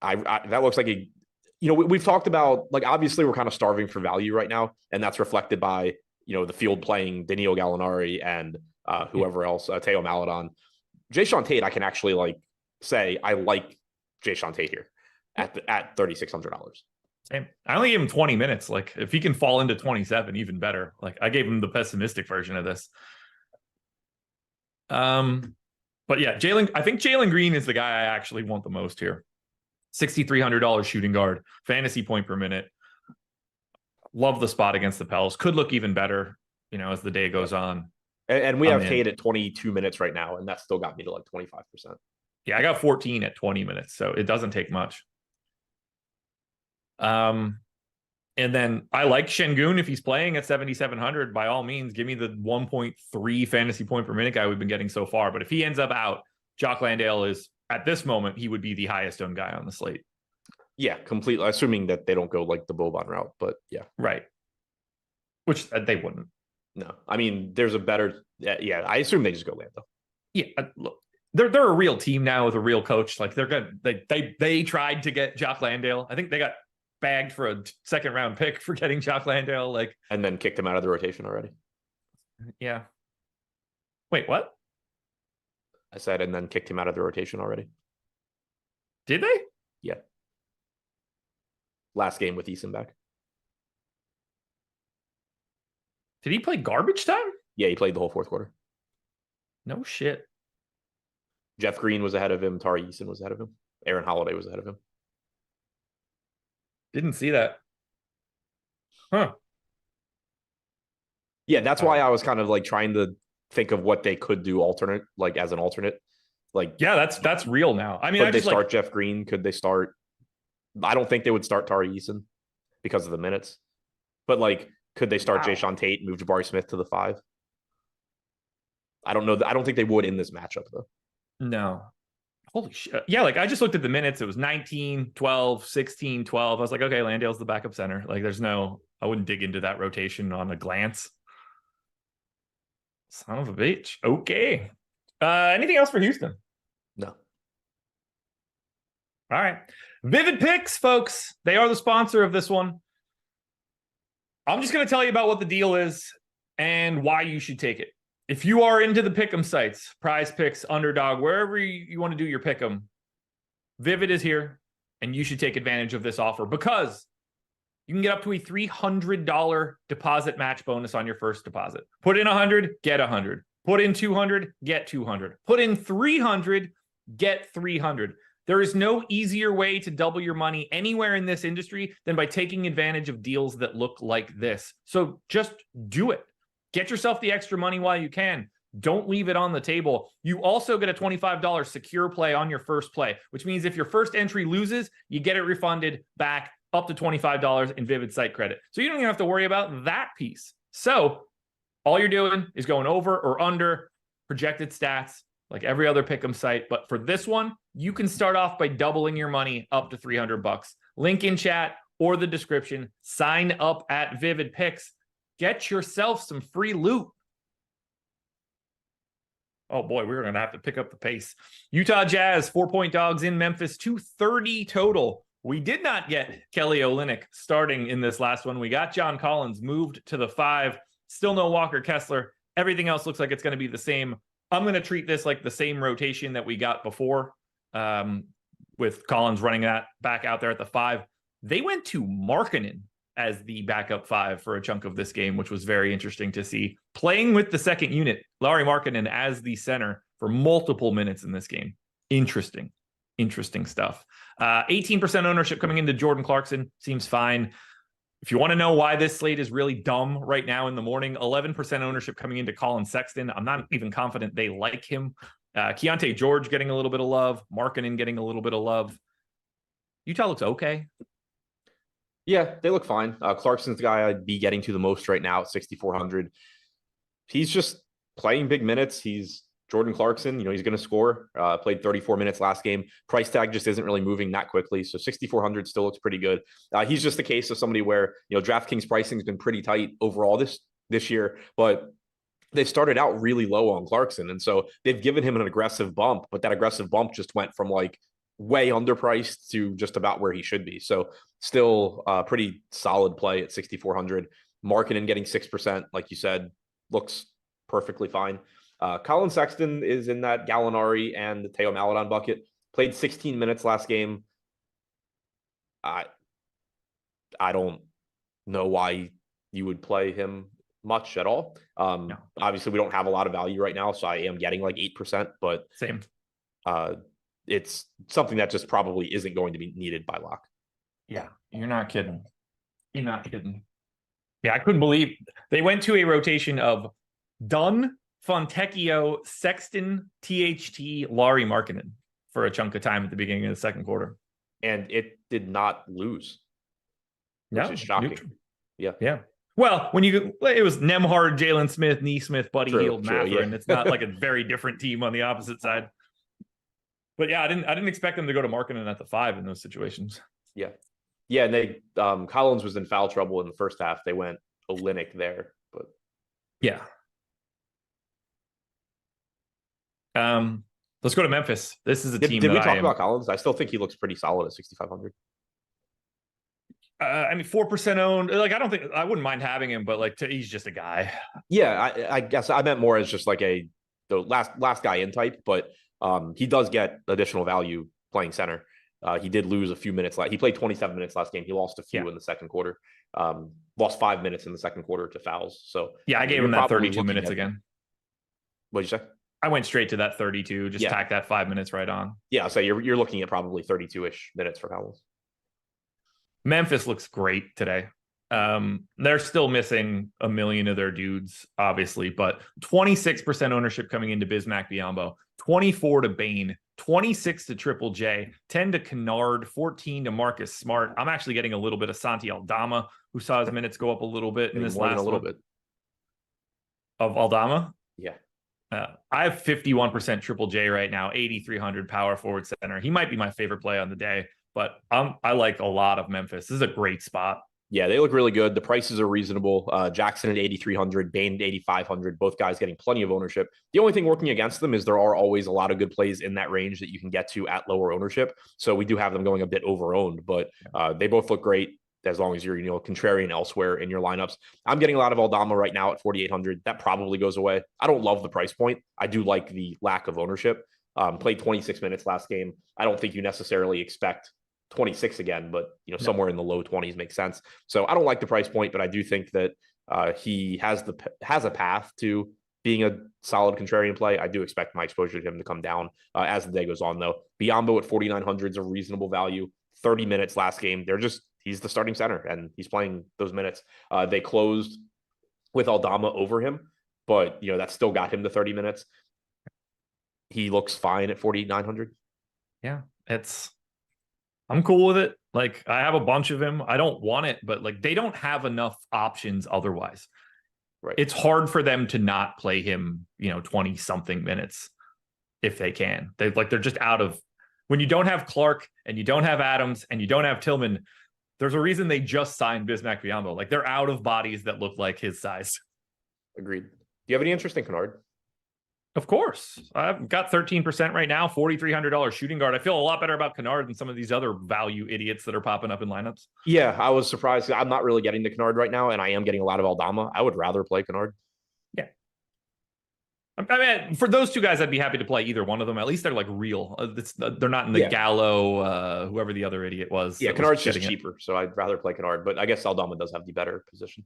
That looks like we've talked about, like, obviously we're kind of starving for value right now, and that's reflected by the field playing Danilo Gallinari and whoever else, Teo Maledon. Jayshawn Tate, I can actually say I like Jayshawn Tate here at $3,600. Same. I only gave him 20 minutes. Like, if he can fall into 27, even better. Like, I gave him the pessimistic version of this. But yeah, I think Jalen Green is the guy I actually want the most here. $6,300 shooting guard, fantasy point per minute. Love the spot against the Pels. Could look even better, as the day goes on. And we have Tate at 22 minutes right now, and that still got me to 25%. Yeah, I got 14 at 20 minutes, so it doesn't take much. And then I like Şengün if he's playing at 7,700. By all means, give me the 1.3 fantasy point per minute guy we've been getting so far. But if he ends up out, Jock Landale is, at this moment, he would be the highest owned guy on the slate. Yeah, completely. Assuming that they don't go the Boban route, but yeah. Right. Which they wouldn't. No. I mean, there's a better, I assume they just go Lando. Yeah, look. They're a real team now with a real coach. Like, they're good. They tried to get Jock Landale. I think they got bagged for a second round pick for getting Jock Landale, and then kicked him out of the rotation already. Yeah. Wait, what? I said, and then kicked him out of the rotation already. Did they? Yeah. Last game with Eason back. Did he play garbage time? Yeah, he played the whole fourth quarter. No shit. Jeff Green was ahead of him. Tari Eason was ahead of him. Aaron Holiday was ahead of him. Didn't see that. Huh. Yeah, that's why I was kind of like trying to think of what they could do alternate, like as an alternate. Like, yeah, that's real now. I mean, could they start Jeff Green? Could they start? I don't think they would start Tari Eason because of the minutes. But like, could they start Jayshawn Tate and move Jabari Smith to the 5? I don't know. I don't think they would in this matchup though. No. Holy shit. Yeah, like I just looked at the minutes. It was 19, 12, 16, 12. I was like, okay, Landale's the backup center. Like I wouldn't dig into that rotation on a glance. Son of a bitch. Okay. Anything else for Houston? No. All right. Vivid Picks, folks. They are the sponsor of this one. I'm just going to tell you about what the deal is and why you should take it. If you are into the pick'em sites, Prize Picks, Underdog, wherever you want to do your pick'em, Vivid is here, and you should take advantage of this offer because you can get up to a $300 deposit match bonus on your first deposit. Put in 100, get 100. Put in 200, get 200. Put in 300, get 300. There is no easier way to double your money anywhere in this industry than by taking advantage of deals that look like this. So just do it. Get yourself the extra money while you can. Don't leave it on the table. You also get a $25 secure play on your first play, which means if your first entry loses, you get it refunded back up to $25 in Vivid site credit. So you don't even have to worry about that piece. So all you're doing is going over or under projected stats like every other pick'em site. But for this one, you can start off by doubling your money up to $300. Link in chat or the description. Sign up at Vivid Picks. Get yourself some free loot. Oh boy, we're going to have to pick up the pace. Utah Jazz, 4-point dogs in Memphis, 230 total. We did not get Kelly Olynyk starting in this last one. We got John Collins moved to the 5. Still no Walker Kessler. Everything else looks like it's going to be the same. I'm going to treat this like the same rotation that we got before with Collins running that back out there at the 5. They went to Markkanen as the backup 5 for a chunk of this game, which was very interesting to see. Playing with the second unit, Lauri Markkanen as the center for multiple minutes in this game. Interesting stuff. 18% ownership coming into Jordan Clarkson seems fine. If you want to know why this slate is really dumb right now in the morning, 11% ownership coming into Colin Sexton. I'm not even confident they like him. Keontae George getting a little bit of love. Markkanen getting a little bit of love. Utah looks okay. Yeah, they look fine. Clarkson's the guy I'd be getting to the most right now at 6,400. He's just playing big minutes. He's Jordan Clarkson. He's going to score. Played 34 minutes last game. Price tag just isn't really moving that quickly. So 6,400 still looks pretty good. He's just the case of somebody where, DraftKings pricing has been pretty tight overall this year, but they started out really low on Clarkson. And so they've given him an aggressive bump, but that aggressive bump just went from like way underpriced to just about where he should be. So still pretty solid play at 6,400. Markkanen getting 6%, like you said, looks perfectly fine. Colin Sexton is in that Gallinari and the Theo Maledon bucket. Played 16 minutes last game. I don't know why you would play him much at all. No. Obviously, we don't have a lot of value right now, so I am getting like 8%, but same. It's something that just probably isn't going to be needed by lock. Yeah, you're not kidding. Yeah, I couldn't believe they went to a rotation of Dunn, Fontecchio, Sexton, THT, Lauri Markkanen for a chunk of time at the beginning of the second quarter. And it did not lose. Which is shocking. Neutral. Yeah. Well, it was Nembhard, Jalen Smith, Neesmith, Buddy Hield, Mathurin. It's not like a very different team on the opposite side. But yeah, I didn't expect them to go to Markkanen at the 5 in those situations. Yeah. Yeah, and they Collins was in foul trouble in the first half. They went Olynyk there, but yeah. Let's go to Memphis. This is a team. Did we talk about Collins? I still think he looks pretty solid at 6,500. 4% owned. Like, I wouldn't mind having him, but like, he's just a guy. Yeah, I guess I meant more as just like the last guy in type, but he does get additional value playing center. He did lose a few minutes. He played 27 minutes last game. He lost a few in the second quarter. Lost 5 minutes in the second quarter to fouls. So yeah, I gave him that 32 minutes again. What'd you say? I went straight to that 32. Just tack that 5 minutes right on. Yeah, so you're looking at probably 32-ish minutes for fouls. Memphis looks great today. They're still missing a million of their dudes, obviously, but 26% ownership coming into Bismack Biyombo, 24 to Bane, 26 to Triple J, 10 to Kennard, 14 to Marcus Smart. I'm actually getting a little bit of Santi Aldama, who saw his minutes go up a little bit in this last little bit of Aldama. Yeah. I have 51% Triple J right now, 8,300 power forward center. He might be my favorite play on the day, but I like a lot of Memphis. This is a great spot. Yeah, they look really good. The prices are reasonable. Jackson at 8,300, Bane at 8,500. Both guys getting plenty of ownership. The only thing working against them is there are always a lot of good plays in that range that you can get to at lower ownership. So we do have them going a bit over-owned, but they both look great as long as you're contrarian elsewhere in your lineups. I'm getting a lot of Aldama right now at 4,800. That probably goes away. I don't love the price point. I do like the lack of ownership. Played 26 minutes last game. I don't think you necessarily expect 26 again, but somewhere in the low 20s makes sense. So I don't like the price point, but I do think that he has a path to being a solid contrarian play. I do expect my exposure to him to come down as the day goes on, though. Biyombo at 4,900 is a reasonable value. 30 minutes last game. He's the starting center and he's playing those minutes. They closed with Aldama over him, but that still got him to 30 minutes. He looks fine at 4,900. Yeah, I'm cool with it. Like, I have a bunch of him. I don't want it, but they don't have enough options otherwise. Right. It's hard for them to not play him, 20 something minutes if they can. They're just out of, when you don't have Clark and you don't have Adams and you don't have Tillman, there's a reason they just signed Bismack Biyombo. They're out of bodies that look like his size. Agreed. Do you have any interest in Kennard? Of course. I've got 13% right now, $4,300 shooting guard. I feel a lot better about Kennard than some of these other value idiots that are popping up in lineups. Yeah, I was surprised. I'm not really getting the Kennard right now, and I am getting a lot of Aldama. I would rather play Kennard. Yeah. I mean, for those two guys, I'd be happy to play either one of them. At least they're real. They're not in the Gallo, whoever the other idiot was. Yeah, Kennard's just cheaper, so I'd rather play Kennard. But I guess Aldama does have the better position.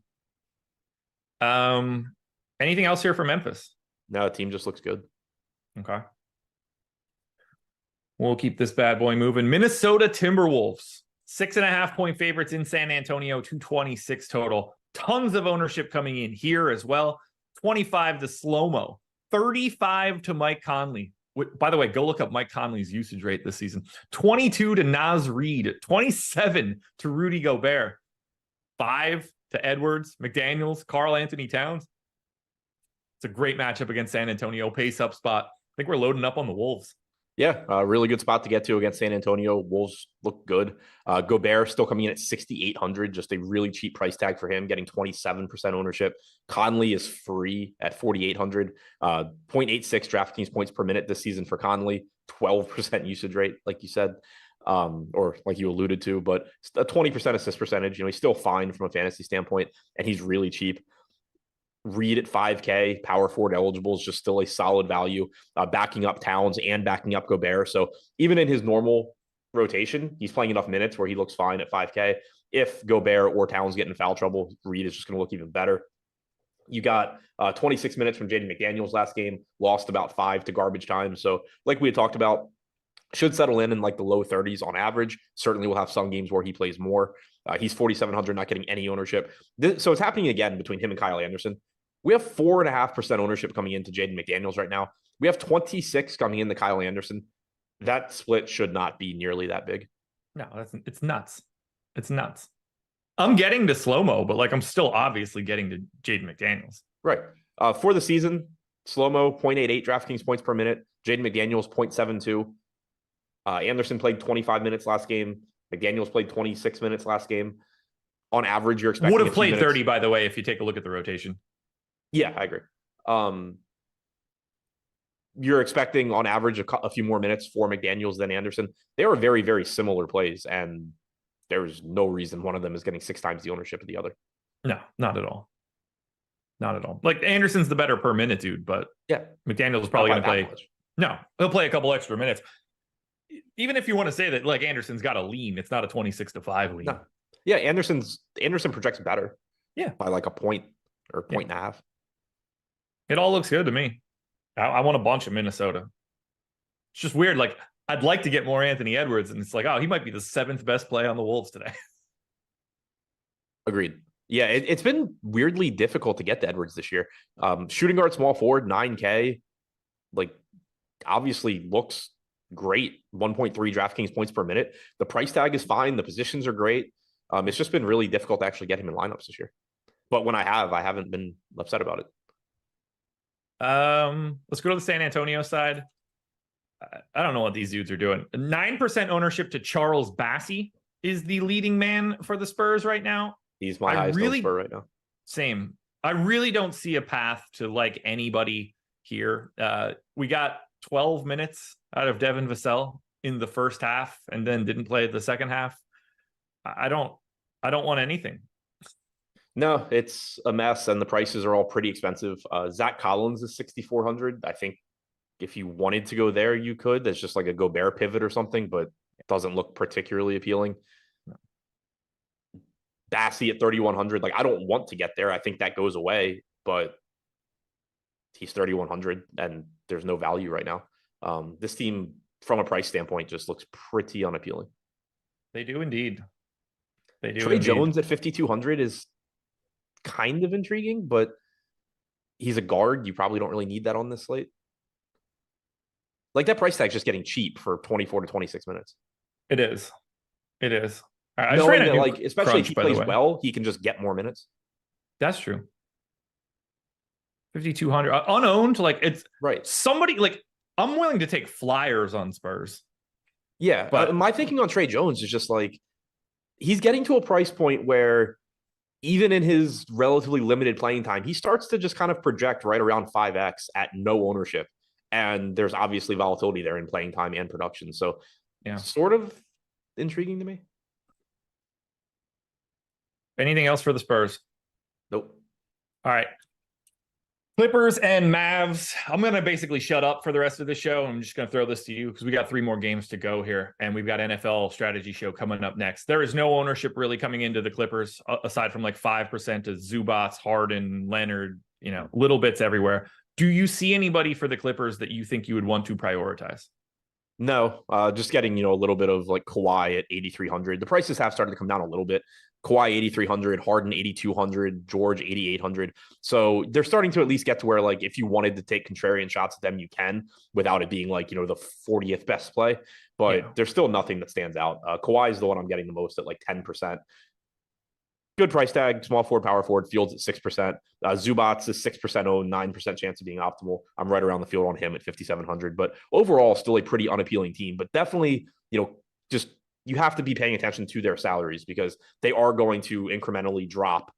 Anything else here for Memphis? No, the team just looks good. Okay. We'll keep this bad boy moving. Minnesota Timberwolves, 6.5 point favorites in San Antonio, 226 total. Tons of ownership coming in here as well. 25 to Slow-Mo, 35 to Mike Conley. By the way, go look up Mike Conley's usage rate this season. 22 to Naz Reid, 27 to Rudy Gobert, 5 to Edwards, McDaniels, Karl Anthony Towns. It's a great matchup against San Antonio. Pace up spot. I think we're loading up on the Wolves. Yeah, a really good spot to get to against San Antonio. Wolves look good. Gobert still coming in at 6,800, just a really cheap price tag for him, getting 27% ownership. Conley is free at 4,800. 0.86 DraftKings points per minute this season for Conley, 12% usage rate, like you said, or like you alluded to, but a 20% assist percentage. He's still fine from a fantasy standpoint, and he's really cheap. Reed at 5K, power forward eligible is just still a solid value, backing up Towns and backing up Gobert. So even in his normal rotation, he's playing enough minutes where he looks fine at 5K. If Gobert or Towns get in foul trouble, Reed is just going to look even better. You got 26 minutes from Jaden McDaniels last game, lost about 5 to garbage time. So like we had talked about, should settle in the low 30s on average. Certainly will have some games where he plays more. He's 4,700, not getting any ownership. So it's happening again between him and Kyle Anderson. We have 4.5% ownership coming into Jaden McDaniels right now. We have 26 coming into Kyle Anderson. That split should not be nearly that big. No, it's nuts. It's nuts. I'm getting to Slow-Mo, but I'm still obviously getting to Jaden McDaniels. Right. For the season, Slow-Mo 0.88 DraftKings points per minute. Jaden McDaniels 0.72. Anderson played 25 minutes last game. McDaniels played 26 minutes last game. On average, you're expecting would have played 30, by the way, if you take a look at the rotation. Yeah, I agree. You're expecting on average a few more minutes for McDaniels than Anderson. They are very, very similar plays, and there's no reason one of them is getting 6 times the ownership of the other. No, not at all. Not at all. Anderson's the better per minute dude, but yeah, McDaniels is probably going to play. No, he'll play a couple extra minutes. even if you want to say that like Anderson's got a lean, it's not a 26-5 lean. No. Yeah, Anderson projects better. Yeah. By like a point or point and a half. It all looks good to me. I want a bunch of Minnesota. It's just weird. Like, I'd like to get more Anthony Edwards, and it's like, oh, he might be the 7th best play on the Wolves today. Agreed. Yeah, it's been weirdly difficult to get to Edwards this year. Shooting guard, small forward, 9K, like obviously looks great. 1.3 DraftKings points per minute. The price tag is fine. The positions are great. It's just been really difficult to actually get him in lineups this year. But when I haven't been upset about it. Let's go to the San Antonio side. I don't know what these dudes are doing. 9% ownership to Charles Bassey is the leading man for the Spurs right now. He's my highest Spur right now. Same. I really don't see a path to like anybody here. We got 12 minutes out of Devin Vassell in the first half and then didn't play the second half. I don't want anything. No, it's a mess, and the prices are all pretty expensive. Zach Collins is 6,400. I think if you wanted to go there, you could. That's just like a Gobert pivot or something, but it doesn't look particularly appealing. No. Bassey at 3,100. Like, I don't want to get there. I think that goes away, but he's 3,100, and there's no value right now. This team, from a price standpoint, just looks pretty unappealing. They do indeed. They do. Trey Jones at 5,200 is kind of intriguing, but he's a guard. You probably don't really need that on this slate. Like, that price tag's just getting cheap for 24 to 26 minutes. It is. It is. Knowing that, like, especially if he plays well, he can just get more minutes. That's true. 5,200 unowned. Like, it's right. Somebody, like, I'm willing to take flyers on Spurs. Yeah, but my thinking on Trey Jones is just like, he's getting to a price point where even in his relatively limited playing time, he starts to just kind of project right around 5x at no ownership. And there's obviously volatility there in playing time and production. So yeah, sort of intriguing to me. Anything else for the Spurs? Nope. All right. Clippers and Mavs. I'm going to basically shut up for the rest of the show. I'm just going to throw this to you because we got 3 more games to go here, and we've got NFL strategy show coming up next. There is no ownership really coming into the Clippers aside from like 5% to Zubats, Harden, Leonard, little bits everywhere. Do you see anybody for the Clippers that you think you would want to prioritize? No, just getting, a little bit of like Kawhi at 8,300. The prices have started to come down a little bit. Kawhi 8,300, Harden 8,200, George 8,800. So they're starting to at least get to where, like, if you wanted to take contrarian shots at them, you can without it being like, the 40th best play. But there's still nothing that stands out. Kawhi is the one I'm getting the most at like 10%. Good price tag, small forward, power forward, Fields at 6%. Zubats is 6% owned, 9% chance of being optimal. I'm right around the field on him at 5,700. But overall, still a pretty unappealing team. But definitely, just you have to be paying attention to their salaries because they are going to incrementally drop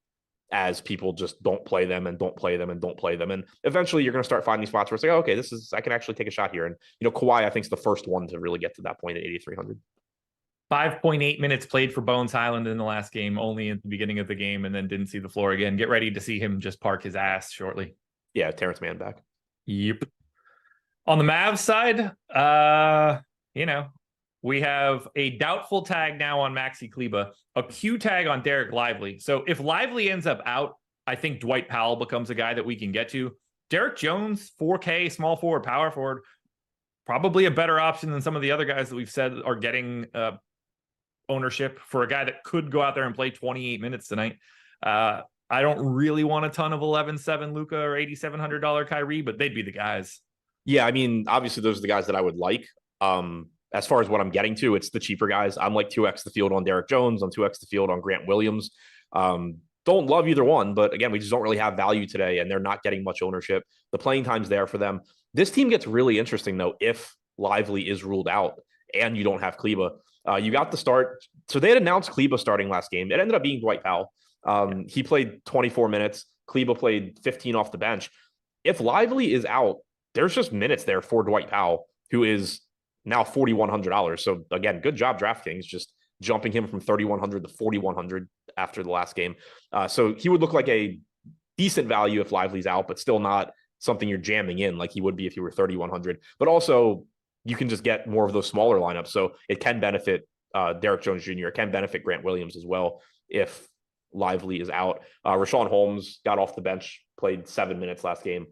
as people just don't play them and don't play them and don't play them. And eventually you're going to start finding spots where it's like, okay, I can actually take a shot here. And, Kawhi, I think, is the first one to really get to that point at 8,300. 5.8 minutes played for Bones Highland in the last game, only at the beginning of the game, and then didn't see the floor again. Get ready to see him just park his ass shortly. Yeah, Terrence Mann back. Yep. On the Mavs side, we have a doubtful tag now on Maxi Kleba, a Q tag on Derek Lively. So if Lively ends up out, I think Dwight Powell becomes a guy that we can get to. Derek Jones, 4K, small forward, power forward, probably a better option than some of the other guys that we've said are getting ownership for a guy that could go out there and play 28 minutes tonight. I don't really want a ton of 11.7 Luka or $8,700 Kyrie, but they'd be the guys. Yeah, I mean, obviously those are the guys that I would like. As far as what I'm getting to, it's the cheaper guys. I'm like 2x the field on Derek Jones. I'm 2x the field on Grant Williams. Don't love either one, but again, we just don't really have value today, and they're not getting much ownership. The playing time's there for them. This team gets really interesting, though, if Lively is ruled out and you don't have Kleba. You got the start. So they had announced Kleba starting last game. It ended up being Dwight Powell. He played 24 minutes. Kleba played 15 off the bench. If Lively is out, there's just minutes there for Dwight Powell, who is now $4,100. So again, good job DraftKings, just jumping him from 3,100 to 4,100 after the last game. So he would look like a decent value if Lively's out, but still not something you're jamming in like he would be if he were 3,100. But also you can just get more of those smaller lineups. So it can benefit Derek Jones Jr. It can benefit Grant Williams as well if Lively is out. Rashawn Holmes got off the bench, played 7 minutes last game.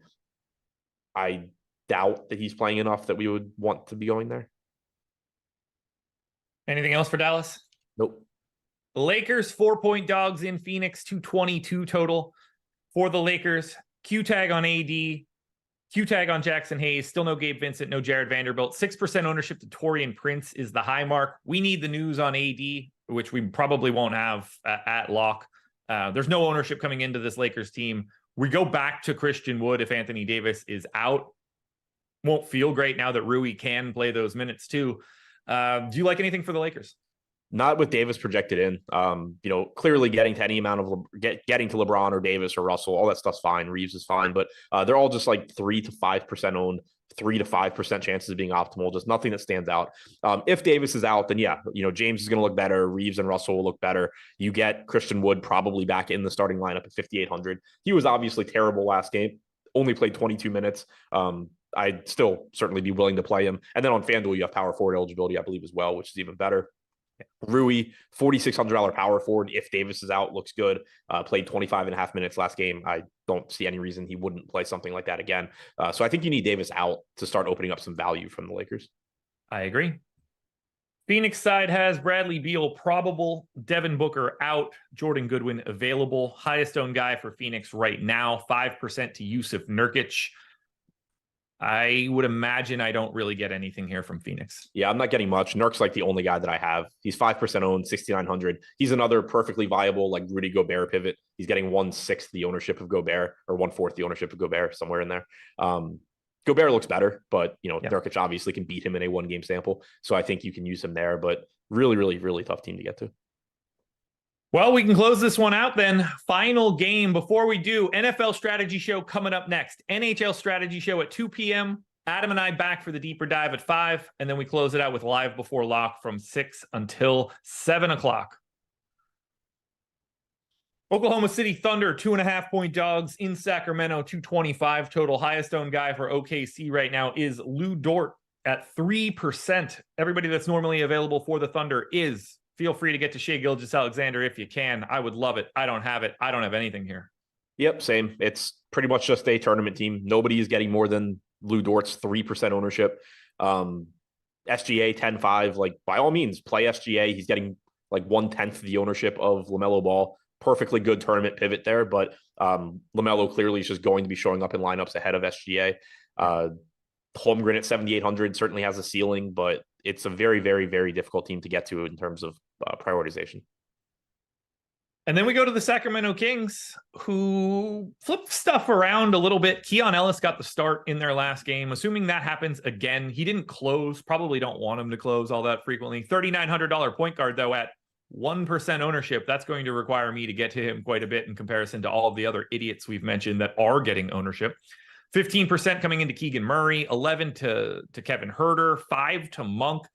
I doubt that he's playing enough that we would want to be going there. Anything else for Dallas? Nope. The Lakers 4-point dogs in Phoenix, 222 total for the Lakers. Q tag on AD, Q tag on Jackson Hayes. Still no Gabe Vincent, no Jared Vanderbilt. 6% ownership to Taurean Prince is the high mark. We need the news on AD, which we probably won't have at lock. There's no ownership coming into this Lakers team. We go back to Christian Wood if Anthony Davis is out. Won't feel great now that Rui can play those minutes too. Do you like anything for the Lakers? Not with Davis projected in. Clearly getting to any amount of getting to LeBron or Davis or Russell, all that stuff's fine. Reeves is fine, but they're all just like 3 to 5% owned, 3 to 5% chances of being optimal. Just nothing that stands out. If Davis is out, then James is going to look better. Reeves and Russell will look better. You get Christian Wood probably back in the starting lineup at 5,800. He was obviously terrible last game. Only played 22 minutes. I'd still certainly be willing to play him. And then on FanDuel, you have power forward eligibility, I believe, as well, which is even better. Rui, $4,600 power forward. If Davis is out, looks good. Played 25.5 minutes last game. I don't see any reason he wouldn't play something like that again. So I think you need Davis out to start opening up some value from the Lakers. I agree. Phoenix side has Bradley Beal probable, Devin Booker out, Jordan Goodwin available. Highest owned guy for Phoenix right now, 5% to Yusuf Nurkic. I would imagine I don't really get anything here from Phoenix. Yeah, I'm not getting much. Nurk's like the only guy that I have. He's 5% owned, 6,900. He's another perfectly viable like Rudy Gobert pivot. He's getting 1/6 the ownership of Gobert, or 1/4 the ownership of Gobert, somewhere in there. Gobert looks better, but Nurkic obviously can beat him in a 1-game sample. So I think you can use him there, but really, really, really tough team to get to. Well, we can close this one out then. Final game before we do. NFL strategy show coming up next. NHL strategy show at 2 p.m. Adam and I back for the deeper dive at 5. And then we close it out with live before lock from 6 until 7 o'clock. Oklahoma City Thunder, 2.5-point dogs in Sacramento, 225 total. Highest owned guy for OKC right now is Lou Dort at 3%. Everybody that's normally available for the Thunder is. Feel free to get to Shai Gilgeous-Alexander if you can. I would love it. I don't have it. I don't have anything here. Yep, same. It's pretty much just a tournament team. Nobody is getting more than Lou Dort's 3% ownership. SGA 10-5, like by all means, play SGA. He's getting like 1/10 the ownership of LaMelo Ball. Perfectly good tournament pivot there, but LaMelo clearly is just going to be showing up in lineups ahead of SGA. Holmgren at 7,800 certainly has a ceiling, but it's a very, very, very difficult team to get to in terms of prioritization. And then we go to the Sacramento Kings, who flipped stuff around a little bit. Keon Ellis got the start in their last game. Assuming that happens again, he didn't close. Probably don't want him to close all that frequently. $3,900 point guard, though, at 1% ownership. That's going to require me to get to him quite a bit in comparison to all of the other idiots we've mentioned that are getting ownership. 15% coming into Keegan Murray, 11 to Kevin Huerter, 5 to Monk.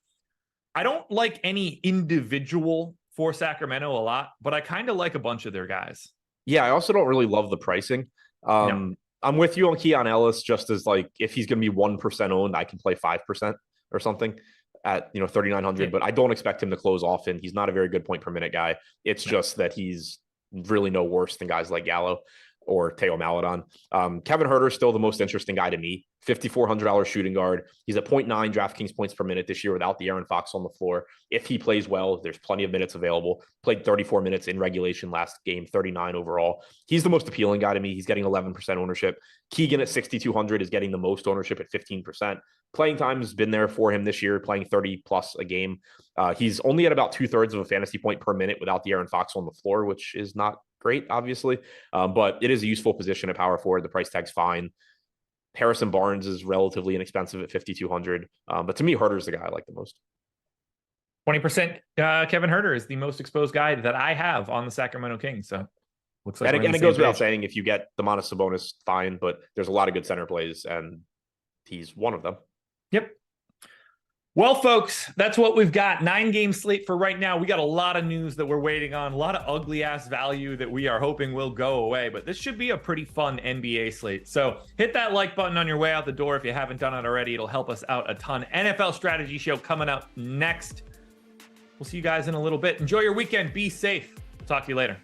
I don't like any individual for Sacramento a lot, but I kind of like a bunch of their guys. Yeah, I also don't really love the pricing. No. I'm with you on Keon Ellis, just as like if he's going to be 1% owned, I can play 5% or something at 3,900, but I don't expect him to close often. He's not a very good point per minute guy. It's just that he's really no worse than guys like Gallo or Teo Maledon. Kevin Huerter is still the most interesting guy to me. $5,400 shooting guard. He's at 0.9 DraftKings points per minute this year without the Aaron Fox on the floor. If he plays well, there's plenty of minutes available. Played 34 minutes in regulation last game, 39 overall. He's the most appealing guy to me. He's getting 11% ownership. Keegan at 6,200 is getting the most ownership at 15%. Playing time has been there for him this year, playing 30 plus a game. He's only at about 2/3 of a fantasy point per minute without the Aaron Fox on the floor, which is not great, obviously. But it is a useful position at power forward. The price tag's fine. Harrison Barnes is relatively inexpensive at 5,200. But to me, Huerter is the guy I like the most. 20% Kevin Huerter is the most exposed guy that I have on the Sacramento Kings. So looks like and it goes without saying, if you get Domantas Sabonis, fine, but there's a lot of good center plays, and he's one of them. Yep. Well, folks, that's what we've got. 9-game slate for right now. We got a lot of news that we're waiting on, a lot of ugly ass value that we are hoping will go away, but this should be a pretty fun NBA slate. So hit that like button on your way out the door if you haven't done it already. It'll help us out a ton. NFL strategy show coming up next. We'll see you guys in a little bit. Enjoy your weekend. Be safe. Talk to you later.